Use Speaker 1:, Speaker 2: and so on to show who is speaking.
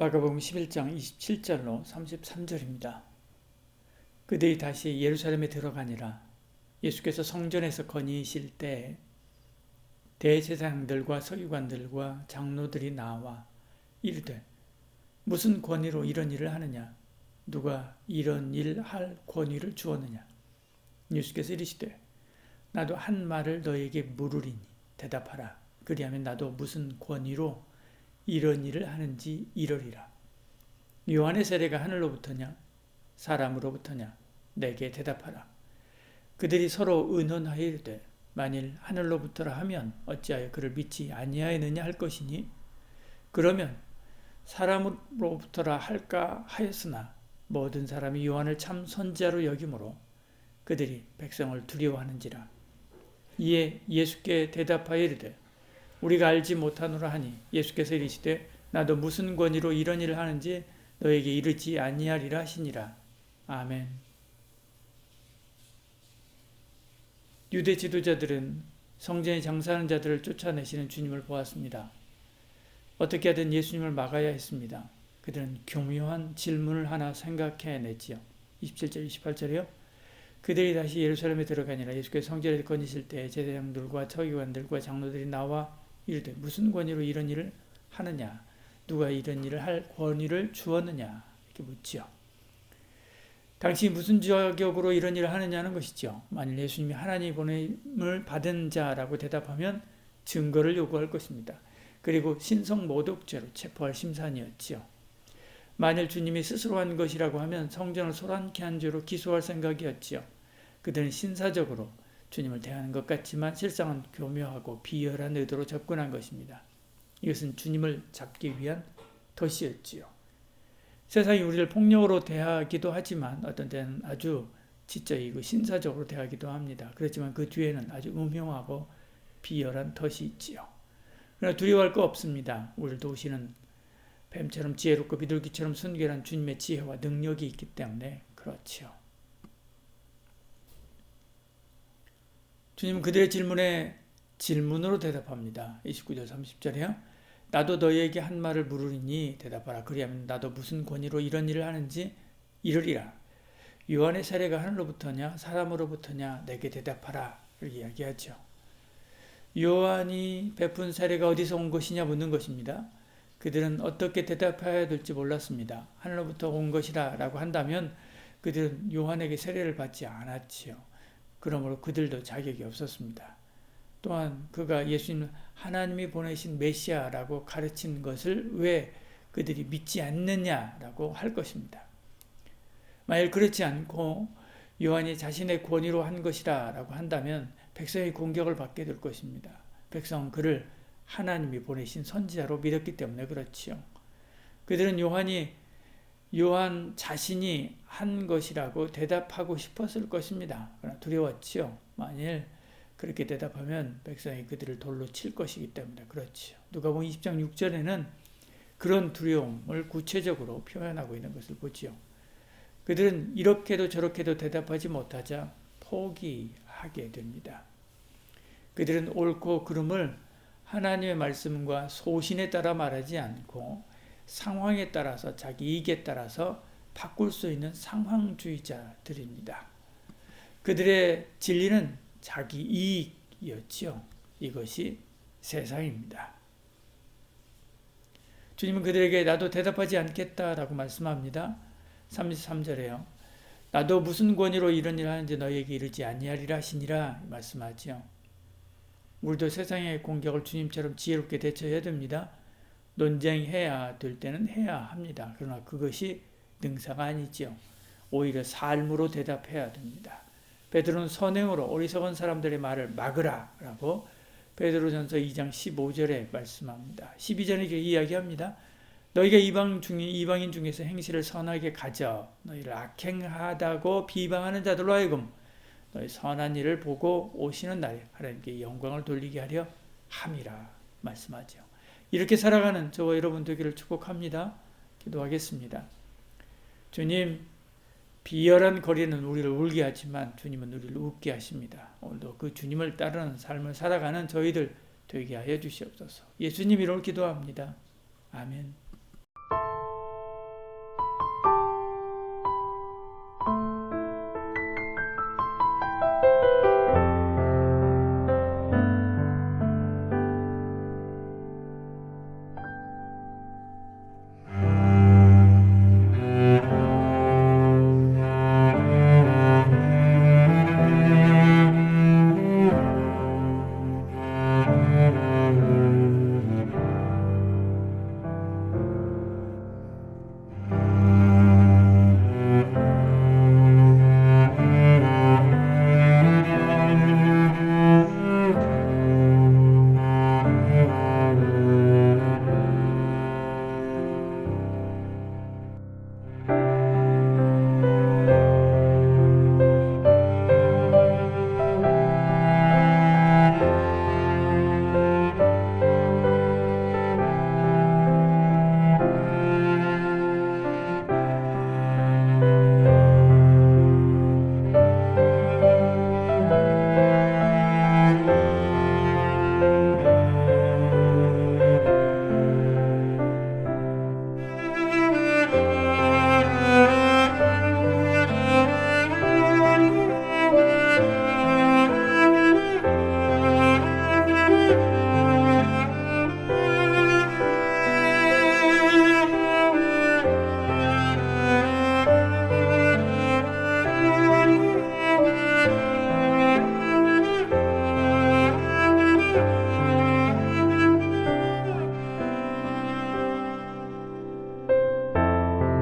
Speaker 1: 마가복음 11장 27절로 33절입니다. 그들이 다시 예루살렘에 들어가니라. 예수께서 성전에서 건의실 때 대제사장들과 서기관들과 장로들이 나와 이르되 무슨 권위로 이런 일을 하느냐? 누가 이런 일 할 권위를 주었느냐? 예수께서 이르시되 나도 한 말을 너에게 물으리니 대답하라. 그리하면 나도 무슨 권위로 이런 일을 하는지 이르리라. 요한의 세례가 하늘로부터냐 사람으로부터냐? 내게 대답하라. 그들이 서로 의논하여 이르되 만일 하늘로부터라 하면 어찌하여 그를 믿지 아니하였느냐 할 것이니 그러면 사람으로부터라 할까 하였으나 모든 사람이 요한을 참 선지자로 여기므로 그들이 백성을 두려워하는지라. 이에 예수께 대답하여 이르되 우리가 알지 못하노라 하니 예수께서 이르시되 나도 무슨 권위로 이런 일을 하는지 너에게 이르지 아니하리라 하시니라. 아멘. 유대 지도자들은 성전에 장사하는 자들을 쫓아내시는 주님을 보았습니다. 어떻게 하든 예수님을 막아야 했습니다. 그들은 교묘한 질문을 하나 생각해냈지요. 27절 28절이요. 그들이 다시 예루살렘에 들어가니라. 예수께서 성전에 건의실 때 제사장들과 서기관들과 장로들이 나와 이르되 무슨 권위로 이런 일을 하느냐? 누가 이런 일을 할 권위를 주었느냐? 이렇게 묻지요. 당시 무슨 자격으로 이런 일을 하느냐는 것이죠. 만일 예수님이 하나님의 보냄을 받은 자라고 대답하면 증거를 요구할 것입니다. 그리고 신성모독죄로 체포할 심산이었지요. 만일 주님이 스스로 한 것이라고 하면 성전을 소란케 한 죄로 기소할 생각이었지요. 그들은 신사적으로 주님을 대하는 것 같지만 실상은 교묘하고 비열한 의도로 접근한 것입니다. 이것은 주님을 잡기 위한 덫이었지요. 세상이 우리를 폭력으로 대하기도 하지만 어떤 때는 아주 지적이고 신사적으로 대하기도 합니다. 그렇지만 그 뒤에는 아주 음흉하고 비열한 덫이 있지요. 그러나 두려워할 거 없습니다. 우리를 도우시는 뱀처럼 지혜롭고 비둘기처럼 순결한 주님의 지혜와 능력이 있기 때문에 그렇지요. 주님은 그들의 질문에 질문으로 대답합니다. 29절 30절이요. 나도 너희에게 한 말을 물으리니 대답하라. 그리하면 나도 무슨 권위로 이런 일을 하는지 이르리라. 요한의 세례가 하늘로부터냐 사람으로부터냐 내게 대답하라. 이렇게 이야기하죠. 요한이 베푼 세례가 어디서 온 것이냐 묻는 것입니다. 그들은 어떻게 대답해야 될지 몰랐습니다. 하늘로부터 온 것이라 라고 한다면 그들은 요한에게 세례를 받지 않았지요. 그러므로 그들도 자격이 없었습니다. 또한 그가 예수님 하나님이 보내신 메시아라고 가르친 것을 왜 그들이 믿지 않느냐라고 할 것입니다. 만일 그렇지 않고 요한이 자신의 권위로 한 것이라 라고 한다면 백성의 공격을 받게 될 것입니다. 백성은 그를 하나님이 보내신 선지자로 믿었기 때문에 그렇지요. 그들은 요한 자신이 한 것이라고 대답하고 싶었을 것입니다. 그러나 두려웠지요. 만일 그렇게 대답하면 백성이 그들을 돌로 칠 것이기 때문에 그렇지요. 누가복음 20장 6절에는 그런 두려움을 구체적으로 표현하고 있는 것을 보지요. 그들은 이렇게도 저렇게도 대답하지 못하자 포기하게 됩니다. 그들은 옳고 그름을 하나님의 말씀과 소신에 따라 말하지 않고 상황에 따라서 자기 이익에 따라서 바꿀 수 있는 상황주의자들입니다. 그들의 진리는 자기 이익이었지요. 이것이 세상입니다. 주님은 그들에게 나도 대답하지 않겠다라고 말씀합니다. 33절에요. 나도 무슨 권위로 이런 일을 하는지 너희에게 이르지 아니하리라 하시니라 말씀하지요. 우리도 세상의 공격을 주님처럼 지혜롭게 대처해야 됩니다. 논쟁해야 될 때는 해야 합니다. 그러나 그것이 능사가 아니지요. 오히려 삶으로 대답해야 됩니다. 베드로는 선행으로 어리석은 사람들의 말을 막으라 라고 베드로전서 2장 15절에 말씀합니다. 12절에 이야기합니다. 너희가 이방인 중에서 행실을 선하게 가져 너희를 악행하다고 비방하는 자들로 하여금 너희 선한 일을 보고 오시는 날에 하나님께 영광을 돌리게 하려 함이라 말씀하죠. 이렇게 살아가는 저와 여러분 되기를 축복합니다. 기도하겠습니다. 주님, 비열한 거리는 우리를 울게 하지만 주님은 우리를 웃게 하십니다. 오늘도 그 주님을 따르는 삶을 살아가는 저희들 되게 하여 주시옵소서. 예수님 이름으로 기도합니다. 아멘.